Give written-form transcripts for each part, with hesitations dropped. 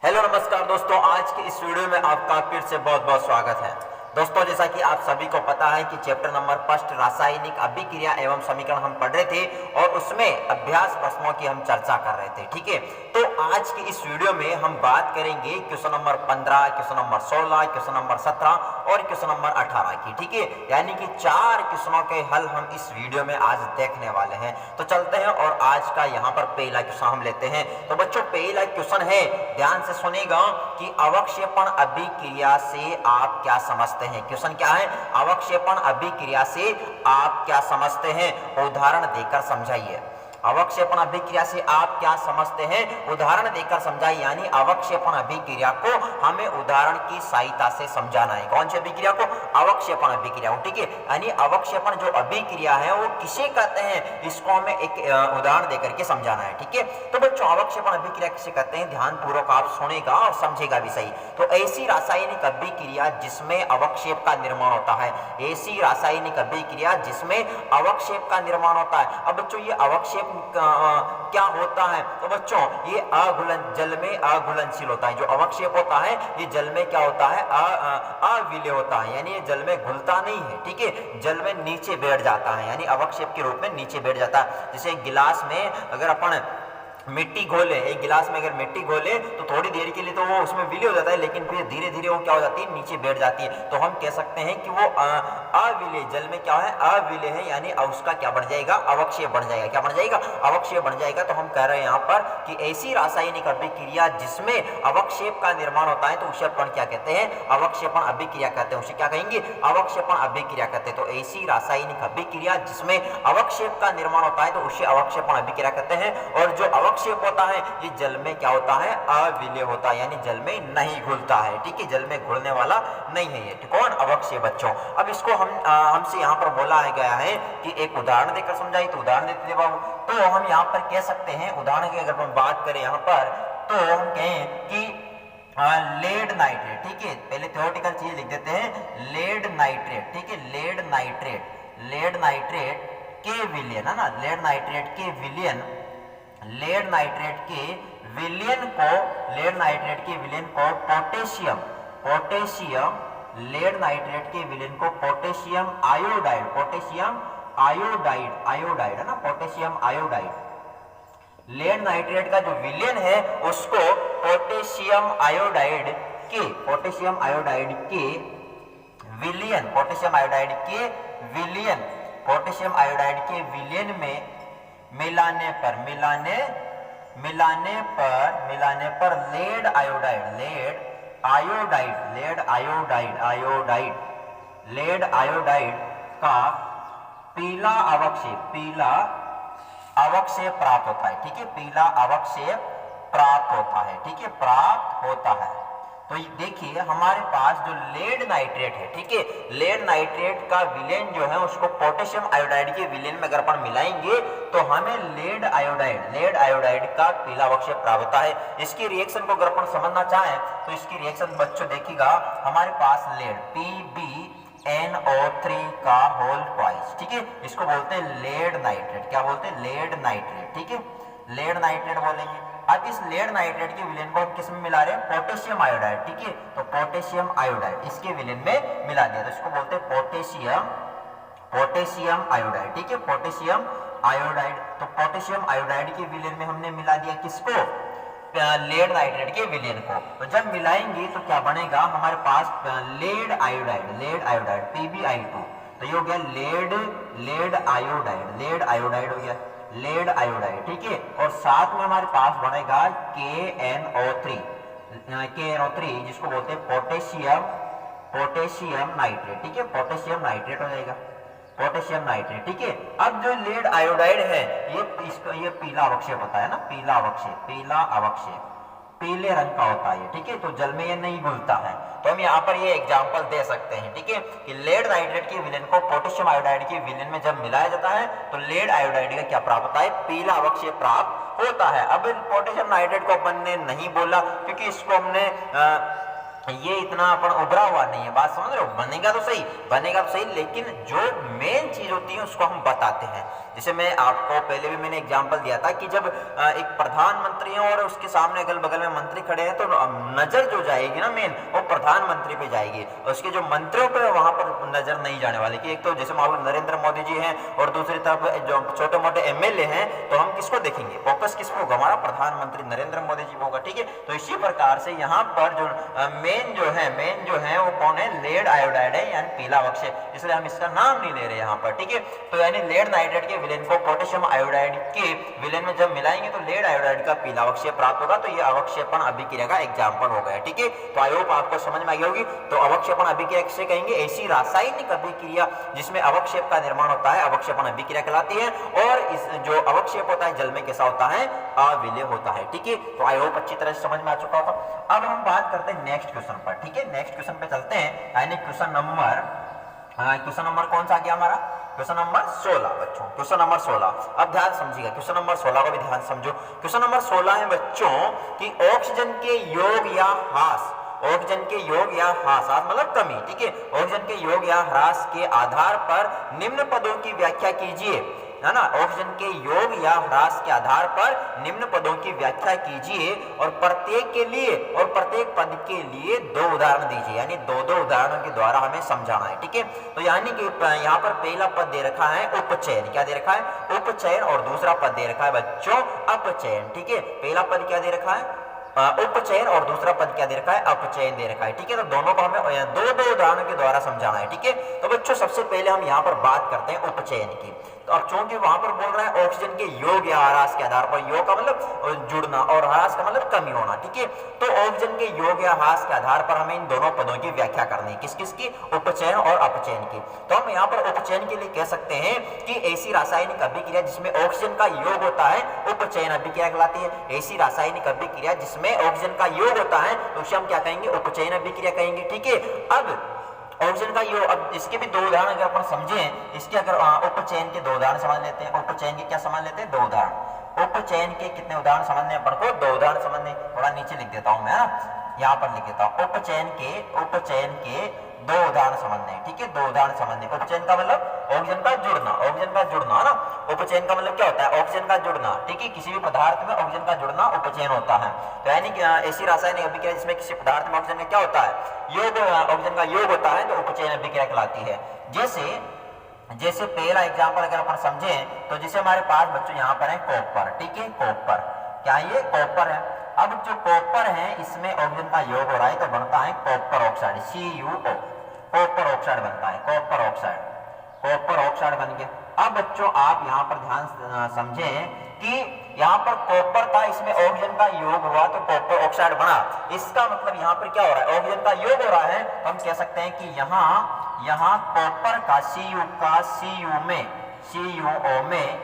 Hello नमस्कार दोस्तों, आज के इस वीडियो में आपका फिर से बहुत बहुत स्वागत है। दोस्तों, जैसा कि आप सभी को पता है कि चैप्टर नंबर 1 रासायनिक अभिक्रिया एवं समीकरण हम पढ़ रहे थे और उसमें अभ्यास प्रश्नों की हम चर्चा कर रहे थे। ठीक है, तो आज की इस वीडियो में हम बात करेंगे question number 15, question number 16, question number 17 और क्वेश्चन नंबर 18 की। ठीक है, यानी कि 4 क्वेश्चनों के हल हम इस वीडियो में आज देखने वाले हैं। तो चलते हैं और आज का यहाँ पर पहला क्वेश्चन हम लेते हैं। तो बच्चों, पहला क्वेश्चन है, ध्यान से सुनेगा कि अवक्षेपण अभिक्रिया से आप क्या समझते हैं। क्वेश्चन क्या है? अवक्षेपण अभिक्रिया से आप क्या समझते हैं, उदाहरण देकर समझाइए। अवक्षेपण अभिक्रिया से आप क्या समझते हैं, उदाहरण देकर समझाइए। यानी अवक्षेपण अभिक्रिया को हमें उदाहरण की सहायता से समझाना है। कौन सी अभिक्रिया को? अवक्षेपण अभिक्रिया को। ठीक है, यानी अवक्षेपण जो अभिक्रिया है वो किसे कहते हैं, इसको हमें एक उदाहरण देकर के समझाना है। ठीक है, तो बच्चों अवक्षेपण अभिक्रिया किसे कहते हैं, ध्यान पूर्वक आप सुनेगा और समझेगा भी सही। तो ऐसी रासायनिक अभिक्रिया जिसमें अवक्षेप का निर्माण होता है, ऐसी रासायनिक अभिक्रिया जिसमें अवक्षेप का निर्माण होता है। अब बच्चों ये अवक्षेप क्या होता है? तो बच्चों ये जल में अघुलनशील होता है। जो अवक्षेप होता है ये जल में क्या होता है, अविलेय होता है, यानी ये जल में घुलता नहीं है। ठीक है, जल में नीचे बैठ जाता है, यानी अवक्षेप के रूप में नीचे बैठ जाता है। जैसे गिलास में अगर अपन मिट्टी घोले, एक गिलास में अगर मिट्टी घोले तो थोड़ी देर के लिए तो वो उसमें विलय हो जाता है, लेकिन फिर धीरे धीरे वो क्या हो जाती है, नीचे बैठ जाती है। तो हम कह सकते हैं कि वो अविलेय, जल में क्या है, अविलेय है, यानी उसका क्या बन जाएगा, अवक्षेप बन जाएगा। क्या बन जाएगा? अवक्षेप बन जाएगा। तो हम कह रहे हैं यहाँ पर कि ऐसी रासायनिक अभिक्रिया जिसमें अवक्षेप का निर्माण होता है तो उसे अपन क्या कहते हैं, अवक्षेपण अभिक्रिया कहते हैं। उसे क्या कहेंगे, अवक्षेपण अभिक्रिया कहते हैं। तो ऐसी रासायनिक अभिक्रिया जिसमें अवक्षेप का निर्माण होता है तो उसे अवक्षेपण अभिक्रिया कहते हैं। और जो अवक्षेप होता है ये जल में क्या होता है, अविलेय होता है, यानी जल में नहीं घुलता है। ठीक है, जल में घुलने वाला नहीं है ये। कौन? अवक्षेप। बच्चों अब इसको हमसे यहाँ पर बोला गया है कि एक उदाहरण देकर समझाइए। तो उदाहरण देते बाबू, तो हम यहाँ पर कह सकते हैं, उदाहरण की अगर हम बात करें यहाँ पर, तो हम कहें कि लेड नाइट्रेट। ठीक है, पहले थ्योरेटिकल चीज लिख देते हैं, लेड नाइट्रेट। ठीक है, लेड नाइट्रेट के विलयन है ना, लेड नाइट्रेट के विलयन को पोटेशियम लेड नाइट्रेट के विलयन को पोटेशियम आयोडाइड है ना, पोटेशियम आयोडाइड। लेड नाइट्रेट का जो विलयन है उसको पोटेशियम आयोडाइड के विलयन में मिलाने पर लेड आयोडाइड का पीला अवक्षेप प्राप्त होता है। ठीक है, पीला अवक्षेप प्राप्त होता है। ठीक है, प्राप्त होता है। तो देखिए हमारे पास जो लेड नाइट्रेट है, ठीक है, लेड नाइट्रेट का विलयन जो है उसको पोटेशियम आयोडाइड के विलयन में अगर अपन मिलाएंगे तो हमें लेड आयोडाइड का पीला अवक्षेप प्राप्त होता है। इसकी रिएक्शन को अगर अपन समझना चाहें तो इसकी रिएक्शन बच्चों देखिएगा, हमारे पास लेड PbNO3 का होल ट्वाइस। ठीक है, इसको बोलते हैं लेड नाइट्रेट। क्या बोलते हैं? Lead nitrate. ठीक है, लेड नाइट्रेट बोलेंगे। अब इस लेड नाइट्रेट के विलयन को हम किस में मिला रहे हैं? Potassium iodide. ठीक है, तो पोटेशियम आयोडाइड इसके विलयन में मिला दिया, तो इसको बोलते हैं पोटेशियम आयोडाइड। ठीक है, पोटेशियम आयोडाइड। तो पोटेशियम आयोडाइड के विलयन में हमने मिला दिया किसको? लेड नाइट्रेट के विलयन को। तो जब मिलाएंगे तो क्या बनेगा हमारे पास? Lead iodide PbI2। तो ये हो गया लेड आयोडाइड हो गया, लेड आयोडाइड। ठीक है, और साथ में हमारे पास बनेगा KNO3 जिसको बोलते हैं पोटेशियम नाइट्रेट। ठीक है, पोटेशियम नाइट्रेट हो जाएगा, पोटेशियम नाइट्रेट। ठीक है, अब जो लेड आयोडाइड है ये पीला अवक्षेप होता है ना, पीला अवक्षेप पीले रंग का होता है। ठीक है, तो जल में ये नहीं घुलता है। तो हम यहाँ पर ये एग्जांपल दे सकते हैं। ठीक है, कि लेड नाइट्रेट के विलयन को पोटेशियम आयोडाइड के विलयन में जब मिलाया जाता है तो लेड आयोडाइड का क्या प्राप्त होता है? पीला अवक्षेप प्राप्त होता है। अब पोटेशियम नाइट्रेट को अपन ने नहीं बोला क्योंकि इसको हमने ये इतना अपन उभरा हुआ नहीं है, बात समझ रहे हो? बनेगा तो सही, लेकिन जो मेन चीज होती है उसको हम बताते हैं। जैसे मैं आपको पहले भी मैंने एग्जांपल दिया था कि जब एक प्रधानमंत्री है और उसके सामने अगल बगल में मंत्री खड़े हैं तो नजर जो जाएगी ना मेन वो प्रधानमंत्री पे जाएगी, और उसके जो मंत्रियों पे वहां पर नजर नहीं जाने वाली कि एक तो जैसे मान लो नरेंद्र मोदी जी हैं और दूसरी तरफ जो छोटे मोटे एमएलए हैं तो हम किसको देखेंगे, फोकस किस पे होगा, हमारा प्रधानमंत्री नरेंद्र मोदी जी होगा। ठीक है, तो इसी प्रकार से यहाँ पर जो मेन जो है वो कौन है, लेड आयोडाइड है यानी पीला अवक्षेप, इसलिए हम इसका नाम नहीं ले रहे यहाँ पर। ठीक है, तो यानी लेड नाइट्रेट के विलेन को पोटेशियम आयोडाइड के विलेन में जब मिलाएंगे तो लेड आयोडाइड का पीला अवक्षेप प्राप्त होगा, तो ये अवक्षेपण अभिक्रिया का एग्जाम्पल हो गया। ठीक है, तो आई होप आपको समझ में आई होगी। तो अवक्षेपण अभिक्रिया किसे कहेंगे, ऐसी रासायनिक अभिक्रिया जिसमें अवक्षेप का निर्माण होता है अवक्षेपण अभिक्रिया कहलाती है, और इस जो अवक्षेप होता है जल में कैसा होता है, अविलेय होता है। ठीक है, तो आई होप अच्छी तरह से समझ में आ चुका होगा। अब हम बात करते हैं नेक्स्ट क्वेश्चन पर। ठीक है, नेक्स्ट क्वेश्चन पे चलते हैं, यानी क्वेश्चन नंबर कौन सा आ गया हमारा, क्वेश्चन नंबर 16 बच्चों, क्वेश्चन नंबर 16। अब ध्यान समझिएगा, क्वेश्चन नंबर 16 को भी ध्यान समझो। क्वेश्चन नंबर 16 है बच्चों कि ऑक्सीजन के योग या ह्रास, ऑक्सीजन के योग या ह्रास मतलब कमी, ठीक है, ऑक्सीजन के योग या ह्रास के आधार पर निम्न पदों की व्याख्या कीजिए, है ना। ऑक्सीजन के योग या ह्रास के आधार पर निम्न पदों की व्याख्या कीजिए और प्रत्येक के लिए और प्रत्येक पद के लिए 2 उदाहरण दीजिए, यानी 2 उदाहरणों के द्वारा हमें समझाना है। ठीक है, तो यानी कि यहाँ पर पहला पद दे रखा है उपचयन, क्या दे रखा है, उपचयन, और दूसरा पद दे रखा है बच्चों अपचयन। ठीक है, पहला पद क्या दे रखा है, उपचयन, और दूसरा पद क्या दे रखा है, अपचयन दे रखा है। ठीक है, तो दोनों को हमें 2 उदाहरणों के द्वारा समझाना है। ठीक है, तो बच्चों सबसे पहले हम यहाँ पर बात करते हैं उपचयन की। तो अब चूंकि वहां पर बोल रहा है ऑक्सीजन के योग या ह्रास के आधार पर, योग का मतलब जुड़ना और ह्रास का मतलब कमी होना। ठीक है, तो ऑक्सीजन के योग या ह्रास के आधार पर हमें इन दोनों पदों की व्याख्या करनी है, किस किस की, उपचयन और अपचयन की। तो हम यहाँ पर उपचयन के लिए कह सकते हैं कि ऐसी रासायनिक अभिक्रिया जिसमें ऑक्सीजन का योग होता है उपचयन अभिक्रिया कहलाती है। ऐसी रासायनिक अभिक्रिया जिसमें ऑक्सीजन का योग होता है तो उसे हम क्या कहेंगे, उपचयन अभिक्रिया कहेंगे। ठीक है, अब ऑक्सीजन का योग, अब इसके भी 2 उदाहरण अगर अपन समझें, इसके अगर उपचयन के 2 उदाहरण समझ लेते हैं, उपचयन के क्या समझ लेते हैं, 2 उदाहरण। उपचयन के कितने उदाहरण समझने अपन को, 2 उदाहरण समझने, थोड़ा नीचे लिख देता हूं मैं, यहाँ पर लिख देता हूं, उपचयन के 2 उदाहरण समझने। ठीक है, 2 उदाहरण समझने। उपचयन का मतलब ऑक्सीजन का जुड़ना, ऑक्सीजन का जुड़ना ना, उपचयन का मतलब क्या होता है, ऑक्सीजन का जुड़ना। ठीक है, किसी भी पदार्थ में ऑक्सीजन का जुड़ना उपचयन होता है। तो यानी कि ऐसी रासायनिक अभिक्रिया जिसमें किसी पदार्थ में ऑक्सीजन का क्या होता है, योग, ऑक्सीजन का योग होता है, तो उपचयन अभिक्रिया कहलाती है। जैसे पहला एग्जांपल अगर अपन समझें तो जैसे हमारे पास बच्चों यहाँ पर है कॉपर। ठीक है, कॉपर, क्या ये कॉपर है। अब जो कॉपर है इसमें ऑक्सीजन का योग हो रहा है तो बनता है copper oxide, CuO, copper oxide बनता है, कॉपर ऑक्साइड बन गया। अब बच्चों आप यहाँ पर ध्यान समझें कि यहाँ पर कॉपर का इसमें ऑक्सीजन का योग हुआ तो कॉपर ऑक्साइड बना। इसका मतलब यहाँ पर क्या हो रहा है, ऑक्सीजन का योग हो रहा है, तो हम कह सकते हैं कि यहाँ कॉपर का CuO में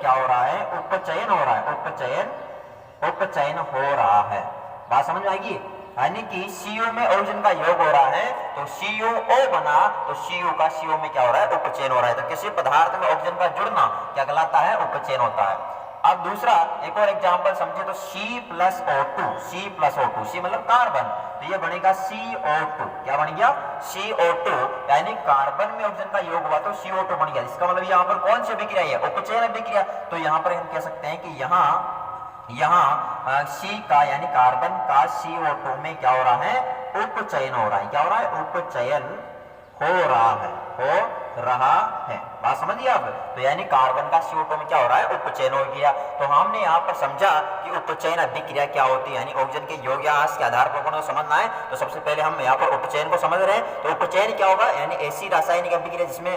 क्या हो रहा है, उपचयन हो रहा है, उपचयन हो रहा है। बात समझ में आएगी, यानी कि CO में ऑक्सीजन का योग हो रहा है तो CuO बना, तो CO का CO में क्या हो रहा है, उपचयन हो रहा है। तो किसी पदार्थ में ऑक्सीजन का जुड़ना क्या कहलाता है, उपचयन होता है। अब दूसरा एक और एग्जांपल समझे तो C+O2, C मतलब कार्बन, तो ये बनेगा CO2, क्या बन गया, CO2, यानी कार्बन में ऑक्सीजन का योग हुआ तो CO2 बन गया। इसका मतलब यहाँ पर कौन सी अभिक्रिया है, उपचयन अभिक्रिया। तो यहाँ पर हम कह सकते हैं कि यहाँ C का यानी कार्बन का CO2 में क्या हो रहा है, उपचयन हो रहा है, क्या हो रहा है, उपचयन हो रहा है। बात समझिए आप, तो यानी कार्बन का CO2 में क्या हो रहा है, उपचयन हो गया। तो हमने यहाँ पर समझा कि उपचयन अभिक्रिया क्या होती है, यानी ऑक्सीजन के योग या ह्रास के आधार पर समझना है। तो सबसे पहले हम यहाँ पर उपचयन को समझ रहे हैं। तो उपचयन क्या होगा, यानी ऐसी रासायनिक अभिक्रिया जिसमें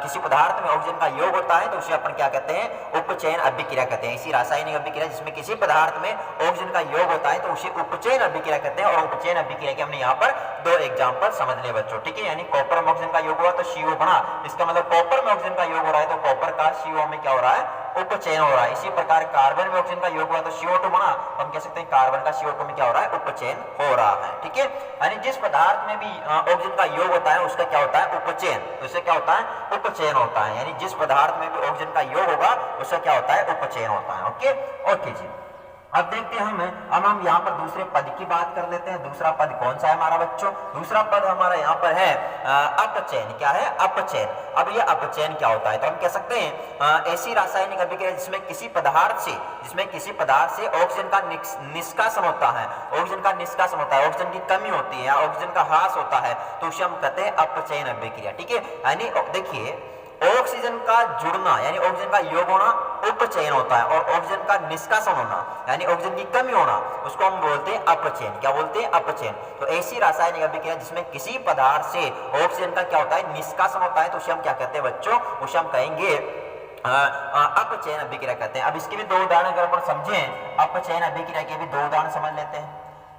किसी पदार्थ में ऑक्सीजन का योग होता है तो उसे अपन क्या कहते हैं, उपचयन अभिक्रिया कहते हैं। ऐसी रासायनिक अभिक्रिया जिसमें किसी पदार्थ में ऑक्सीजन का योग होता है तो उसे उपचयन अभिक्रिया कहते हैं। और उपचयन अभिक्रिया के हमने यहाँ पर 2 एग्जाम्पल समझ लिए बच्चों। ठीक है, यानी कॉपर में ऑक्सीजन का योग हुआ तो CO बना, इसका मतलब कॉपर में ऑक्सीजन का योग हो रहा है तो कॉपर का CO में क्या हो रहा है, उपचयन हो रहा है। इसी प्रकार कार्बन में ऑक्सीजन का योग हुआ तो CO2 बना, हम कह सकते हैं कार्बन का CO2 में क्या हो रहा है, उपचयन हो रहा है। ठीक है, यानी जिस पदार्थ में भी ऑक्सीजन का योग होता है उसका क्या होता है, उपचयन, तो उससे क्या होता है, उपचयन होता है। यानी जिस पदार्थ में भी ऑक्सीजन का योग होगा उसका क्या होता है, उपचयन होता है। ओके जी। अब देखते हैं हम यहाँ पर दूसरे पद की बात कर लेते हैं। दूसरा पद कौन सा है हमारा बच्चों? दूसरा पद हमारा यहाँ पर है अपचयन। क्या है? अपचयन। अब ये अपचयन क्या होता है? तो हम कह सकते हैं ऐसी रासायनिक अभिक्रिया जिसमें किसी पदार्थ से ऑक्सीजन का निष्कासन होता है, ऑक्सीजन का निष्कासन होता है, ऑक्सीजन की कमी होती है, ऑक्सीजन का ह्रास होता है, तो उसे हम कहते हैं अपचयन अभिक्रिया। ठीक है, यानी देखिए ऑक्सीजन का जुड़ना यानी ऑक्सीजन का योग होना उपचयन होता है, और ऑक्सीजन का निष्कासन होना यानी ऑक्सीजन की कमी होना उसको हम बोलते हैं अपचयन। क्या बोलते हैं? अपचयन। तो ऐसी रासायनिक अभिक्रिया जिसमें किसी पदार्थ से ऑक्सीजन का क्या होता है? निष्कासन होता है, तो उसे हम क्या कहते हैं बच्चों? उसे हम कहेंगे अपचयन अभिक्रिया कहते हैं। अब इसके भी दो उदाहरण अगर अपन समझें, अपचयन अभिक्रिया के भी दो उदाहरण समझ लेते हैं।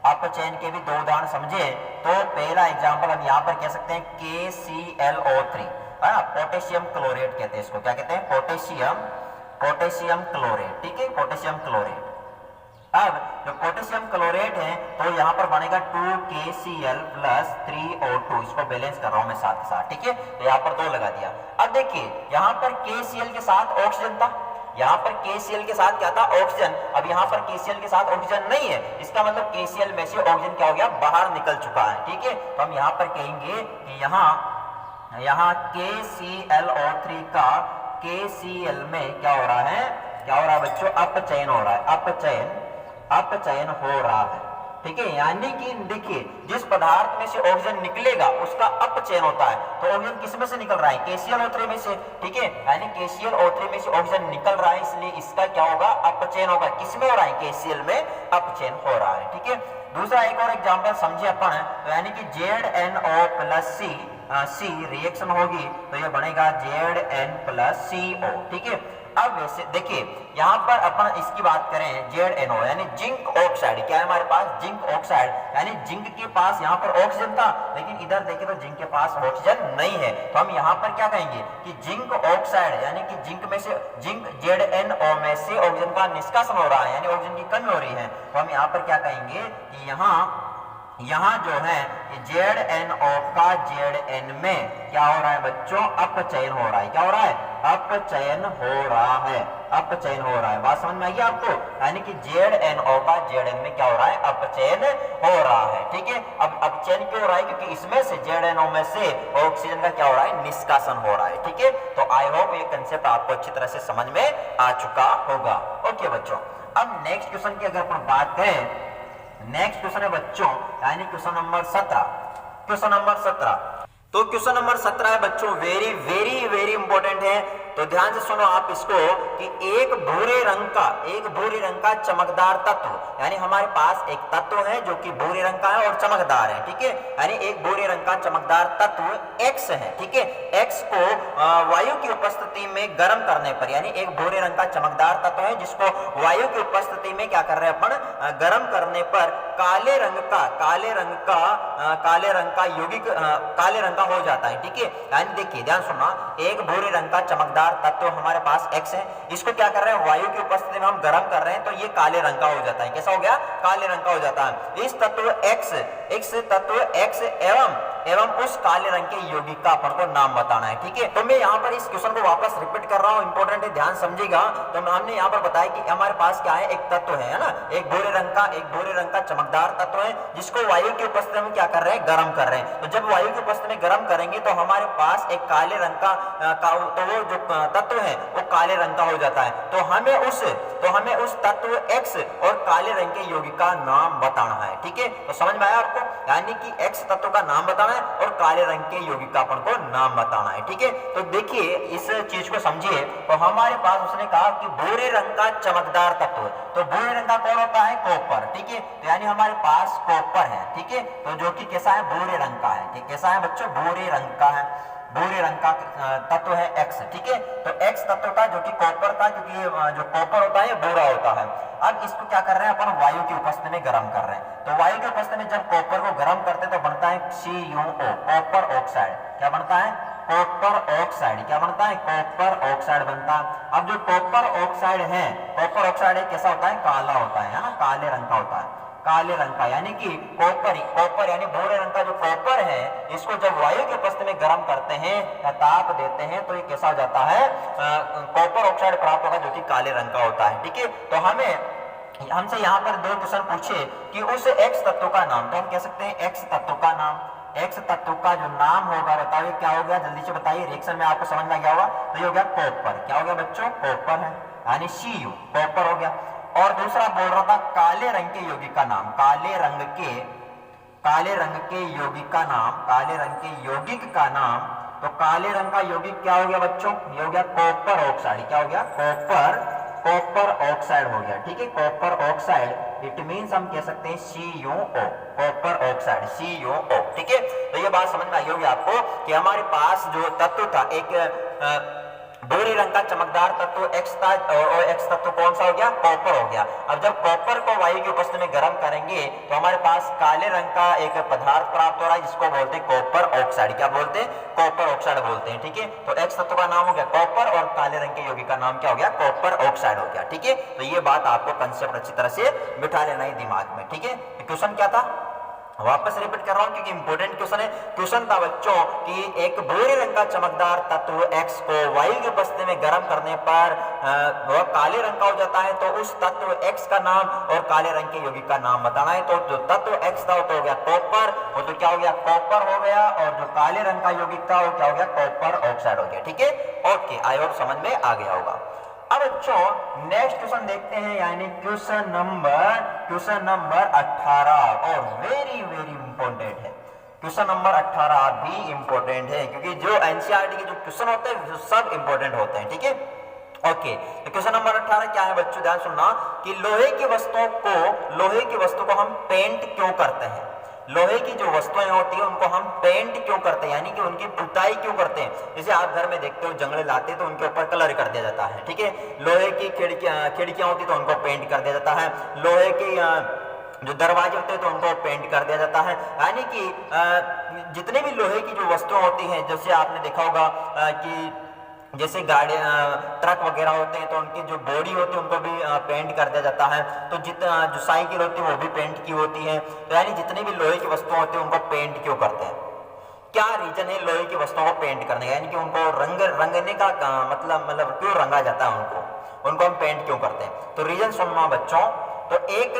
अपचयन के भी दो उदाहरण समझे तो पहला एग्जाम्पल हम यहाँ पर कह सकते हैं KClO3, है ना, पोटेशियम क्लोरेट कहते हैं इसको। क्या कहते हैं? Potassium chlorate. ठीक है, पोटेशियम क्लोरेट। अब जो पोटेशियम क्लोरेट है तो यहाँ पर बनेगा 2KCl + 3O2। इसको बैलेंस कर रहा हूं मैं साथ ही साथ। ठीक है, तो यहाँ पर 2 लगा दिया। अब देखिए यहाँ पर KCl के साथ ऑक्सीजन था, यहाँ पर KCl के साथ क्या था? ऑक्सीजन। अब यहाँ पर KCl के साथ ऑक्सीजन नहीं है, इसका मतलब KCl में से ऑक्सीजन क्या हो गया? बाहर निकल चुका है। ठीक है, तो हम यहाँ पर कहेंगे कि यहाँ KClO3 का KCl में क्या हो रहा है? क्या हो रहा है बच्चों? अपचयन हो रहा है। अपचयन हो रहा है। ठीक है, यानी कि देखिए जिस पदार्थ में से ऑक्सीजन निकलेगा उसका अपचयन होता है। तो ऑक्सीजन किस में से निकल रहा है? KClO3 में से। ठीक है, यानी KClO3 में से ऑक्सीजन निकल रहा है, इसलिए इसका क्या होगा? अपचयन होगा। किस में हो रहा है? KCl में अपचयन हो रहा है। ठीक है, दूसरा एक और एग्जांपल समझे अपन, तो यानी कि ZNO + C रिएक्शन होगी तो ये बनेगा Zn + CO। ठीक है, अब वैसे देखिए यहाँ पर अपन इसकी बात करें ZNO यानी जिंक ऑक्साइड। क्या है हमारे पास? जिंक ऑक्साइड, यानी जिंक के पास यहाँ पर ऑक्सीजन था, लेकिन इधर देखें तो जिंक के पास ऑक्सीजन नहीं है। तो हम यहाँ पर क्या कहेंगे कि जिंक ऑक्साइड यानी कि जिंक ZNO में से ऑक्सीजन का निष्कासन हो रहा है, यानी ऑक्सीजन की कमी हो रही है। तो हम यहाँ पर क्या कहेंगे कि यहाँ जो है ZNO का Zn में क्या हो रहा है बच्चों? अपचयन हो रहा है। क्या हो रहा है? अपचयन हो रहा है। अपचयन हो रहा है। बात समझ में आई आपको? यानी कि ZNO का Zn में क्या हो रहा है? अपचयन हो रहा है। ठीक है, अब अपचयन क्यों हो रहा है? क्योंकि इसमें से ZNO में से ऑक्सीजन का क्या हो रहा है? निष्कासन हो रहा है। ठीक है, तो आई होप ये कंसेप्ट आपको अच्छी तरह से समझ में आ चुका होगा। ओके बच्चों, अब नेक्स्ट क्वेश्चन की अगर अपन बात करें, नेक्स्ट क्वेश्चन है बच्चों यानी क्वेश्चन नंबर 17। क्वेश्चन नंबर 17, तो क्वेश्चन नंबर 17 है बच्चों, वेरी वेरी वेरी इंपॉर्टेंट है। तो ध्यान से सुनो आप इसको कि एक भूरे रंग का चमकदार तत्व, यानी हमारे पास एक तत्व है जो कि भूरे रंग का है और चमकदार है। ठीक है, यानी एक भूरे रंग का चमकदार तत्व X है। ठीक है, X को वायु की उपस्थिति में गर्म करने पर, यानी एक भूरे रंग का चमकदार तत्व है जिसको वायु की उपस्थिति में क्या कर रहे हैं अपन? गर्म करने पर काले रंग का यौगिक काले रंग का हो जाता है। ठीक है, यानी देखिए ध्यान सुनना, एक भूरे रंग का चमकदार तत्व हमारे पास X है, इसको क्या कर रहे हैं? वायु की उपस्थिति में हम गर्म कर रहे हैं तो ये काले रंग का हो जाता है। कैसा हो गया? काले रंग का हो जाता है। इस तत्व X एवं उस काले रंग के यौगिक का अपन को नाम बताना है। ठीक है, तो मैं यहाँ पर इस क्वेश्चन को वापस रिपीट कर रहा हूँ, इंपॉर्टेंट है, ध्यान समझिएगा। तो हमने यहाँ पर बताया कि हमारे पास क्या है? एक तत्व है ना, एक भूरे रंग का चमकदार तत्व है जिसको वायु की उपस्थिति में क्या कर रहे हैं? गर्म कर रहे हैं। तो जब वायु की उपस्थिति में गर्म करेंगे तो हमारे पास एक काले रंग का तो वो जो तत्व है वो काले रंग का हो जाता है। तो हमें उस तत्व X और काले रंग के यौगिक का नाम बताना है। ठीक है, तो समझ में आया आपको? यानी कि X तत्व का नाम बताना है और काले रंग के यौगिक का अपन को नाम बताना है। ठीक है, तो देखिए इस चीज को समझिए। तो हमारे पास उसने कहा कि भूरे रंग का चमकदार तत्व, तो भूरे रंग का कौन होता है? कॉपर। ठीक है, तो यानी हमारे पास कॉपर है। ठीक है, तो जो कि कैसा है? भूरे रंग का है। ठीक, कैसा है बच्चों? भूरे रंग का है। भूरे रंग का तत्व है X। ठीक है, तो X तत्व का जो कि कॉपर का, क्योंकि जो कॉपर होता है ये भूरा होता है। अब इसको क्या कर रहे हैं अपन? वायु की उपस्थिति में गर्म कर रहे हैं। तो वायु की उपस्थिति में जब कॉपर को गर्म करते हैं तो बनता है CuO, कॉपर ऑक्साइड। क्या बनता है? Copper oxide. क्या बनता है? कॉपर ऑक्साइड बनता है। अब जो कॉपर ऑक्साइड है, कैसा होता है? काला होता है ना, काले रंग का होता है, काले रंग का। यानी कि कॉपर यानी भूरे रंग का जो कॉपर है, इसको जब वायु की उपस्थिति में गर्म करते हैं या ताप देते हैं तो ये कैसा हो जाता है? कॉपर ऑक्साइड प्राप्त होगा जो कि काले रंग का होता है। ठीक है, तो हमें हमसे यहाँ पर दो क्वेश्चन पूछे कि उस x तत्व का नाम, तो हम कह सकते हैं x तत्व का नाम, x तत्व का जो नाम होगा बताइए क्या हो गया, जल्दी से बताइए, रिएक्शन में आपको समझ में आ गया होगा, तो ये हो गया कॉपर। क्या हो गया बच्चों, कॉपर है, यानी Cu कॉपर हो गया। और दूसरा बोल रहा था काले रंग के यौगिक का नाम, काले रंग के यौगिक का नाम, काले रंग के यौगिक का नाम, तो काले रंग का यौगिक क्या हो गया बच्चों, ये हो गया कॉपर ऑक्साइड। क्या हो गया, कॉपर ऑक्साइड हो गया। ठीक है, कॉपर ऑक्साइड, इट मींस हम कह सकते हैं CuO, कॉपर ऑक्साइड CuO। ठीक है, तो ये बात समझ में आई होगी आपको कि हमारे पास जो तत्व था, एक भूरे रंग का चमकदार तत्व X था, और X तत्व कौन सा हो गया, कॉपर हो गया। अब जब कॉपर को वायु की उपस्थिति में गर्म करेंगे तो हमारे पास काले रंग का एक पदार्थ प्राप्त हो रहा है जिसको बोलते हैं कॉपर ऑक्साइड। क्या बोलते हैं, कॉपर ऑक्साइड बोलते हैं। ठीक है, तो X तत्व का नाम हो गया कॉपर और काले रंग के यौगिक का नाम क्या हो गया, कॉपर ऑक्साइड हो गया। ठीक है, तो ये बात आपको कंसेप्ट अच्छी तरह से बिठा लेना है दिमाग में। ठीक है, क्वेश्चन क्या था, वापस रिपीट कर रहा हूं क्योंकि इंपॉर्टेंट क्वेश्चन है। क्वेश्चन था बच्चों कि एक भूरे रंग का चमकदार तत्व X को वायु की उपस्थिति में गर्म करने पर वह काले रंग का हो जाता है, तो उस तत्व X का नाम और काले रंग के यौगिक का नाम बताना है। तो जो तत्व X था वो तो हो गया कॉपर, वो तो क्या हो गया, कॉपर हो गया, और जो काले रंग का यौगिक था वो क्या हो गया, कॉपर ऑक्साइड हो गया। ठीक है, ओके, आई होप समझ में आ गया होगा। अब बच्चों नेक्स्ट क्वेश्चन देखते हैं, यानी क्वेश्चन नंबर 18, और वेरी इंपॉर्टेंट है। क्वेश्चन नंबर 18 भी इंपॉर्टेंट है क्योंकि जो एनसीईआरटी के जो क्वेश्चन होते हैं वो सब इंपॉर्टेंट होते हैं। ठीक है, ओके, तो क्वेश्चन नंबर 18 क्या है बच्चों, ध्यान सुनना कि लोहे की वस्तु को हम पेंट क्यों करते हैं। लोहे की जो वस्तुएं होती है उनको हम पेंट क्यों करते हैं, यानी कि उनकी पुताई क्यों करते हैं। जैसे आप घर में देखते हो जंगले लाते हैं तो उनके ऊपर कलर कर दिया जाता है। ठीक है, लोहे की खिड़कियां होती तो उनको पेंट कर दिया जाता है, लोहे की जो दरवाजे होते हैं तो उनको पेंट कर दिया जाता है। यानी कि जितने भी लोहे की जो वस्तुएं होती हैं, जैसे आपने देखा होगा कि जैसे गाड़ी ट्रक वगैरह होते हैं तो उनकी जो बॉडी होती है उनको भी पेंट कर दिया जाता है। तो जो साइकिल होती है वो भी पेंट की होती है। तो यानी जितनी भी लोहे की वस्तुएं होती है उनको पेंट क्यों करते हैं, क्या रीजन है लोहे की वस्तुओं को पेंट करने का, यानी कि उनको रंगने का मतलब क्यों रंगा जाता है, उनको हम पेंट क्यों करते हैं। तो रीजन सुनना बच्चों, तो एक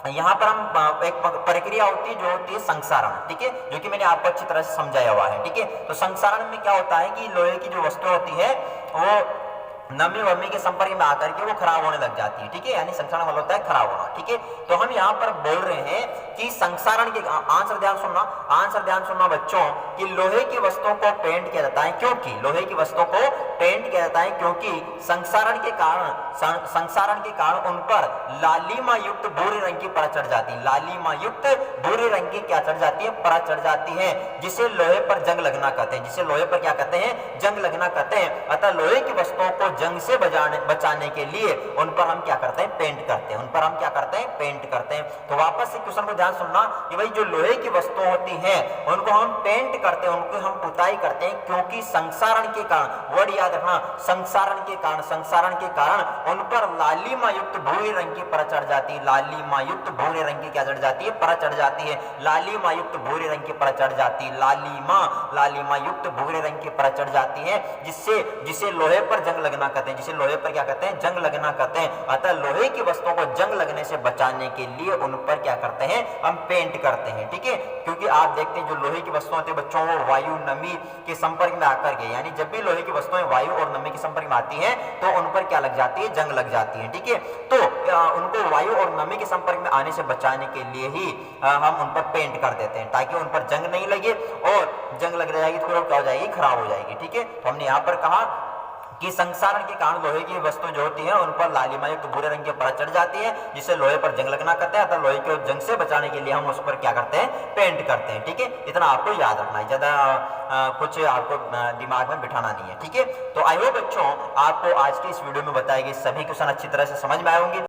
यहाँ पर हम एक प्रक्रिया होती है जो होती है संक्षारण। ठीक है, जो कि मैंने आपको अच्छी तरह से समझाया हुआ है। ठीक है, तो संक्षारण में क्या होता है कि लोहे की जो वस्तु होती है वो नमी वमी के संपर्क में आकर के वो खराब होने लग जाती है। ठीक है, यानी संक्षारण मतलब होता है खराब होना। ठीक है, तो हम यहाँ पर बोल रहे हैं कि संक्षारण के आंसर ध्यान सुनना बच्चों, कि लोहे की वस्तुओं को पेंट किया जाता है क्योंकि लोहे की वस्तुओं को पेंट किया जाता है क्योंकि संक्षारण के कारण उन पर लालिमा युक्त भूरे रंग की परत चढ़ जाती है। लालिमा युक्त भूरे रंग की क्या चढ़ जाती है, परत चढ़ जाती है, जिसे लोहे पर जंग लगना कहते हैं, जिसे लोहे पर क्या कहते हैं, जंग लगना कहते हैं। अतः लोहे की वस्तुओं को जंग से बचाने के लिए उन पर हम क्या करते हैं, पेंट करते हैं, पेंट करते हैं। तो वापस से क्वेश्चन को ध्यान सुनना कि भाई जो लोहे की वस्तुएं होती हैं उनको हम पेंट करते हैं, उनको हम पुताई करते हैं क्योंकि संक्षारण के कारण, वर्ड याद रखना, संक्षारण के कारण उन पर लालिमा युक्त भूरे रंग की परत चढ़ जाती है। लालिमा युक्त भूरे रंग की क्या चढ़ जाती है, परत चढ़ जाती है। लालिमा युक्त भूरे रंग की परत चढ़ जाती है, लालिमा युक्त भूरे रंग की परत चढ़ जाती है, जिसे लोहे पर जंग लगना कहते हैं, जिसे लोहे पर क्या कहते हैं, जंग लगना कहते हैं। अतः लोहे की वस्तुओं को जंग लगने से बचाने के लिए उन पर क्या करते हैं, हम पेंट करते हैं। ठीक है, क्योंकि आप देखते हैं जो लोहे की वस्तुएं होती है बच्चों, वो वायु नमी के संपर्क में आकर के, यानी जब भी लोहे की वस्तुएं वायु और नमी के संपर्क में आती हैं तो उन पर क्या लग जाती है, जंग लग जाती है। ठीक है, तो उनको वायु और नमी के संपर्क में आने से बचाने के लिए ही हम उन पर पेंट कर देते हैं ताकि उन पर जंग नहीं लगे, और जंग लग जाएगी तो क्या हो जाएगी, खराब हो जाएगी। ठीक है, तो हमने यहाँ पर कहा कि संक्षारण के कारण लोहे की वस्तु जो होती है उन पर लालिमा युक्त भूरे रंग की परत चढ़ जाती है, जिससे लोहे पर जंग लगना कहते हैं। तो लोहे को जंग से बचाने के लिए हम उस पर क्या करते हैं, पेंट करते हैं। ठीक है, इतना आपको याद रखना है, ज्यादा कुछ आपको दिमाग में बिठाना नहीं है। ठीक है, तो आई होप बच्चों आपको आज की इस वीडियो में बताए गए सभी क्वेश्चन अच्छी तरह से समझ में आए होंगे।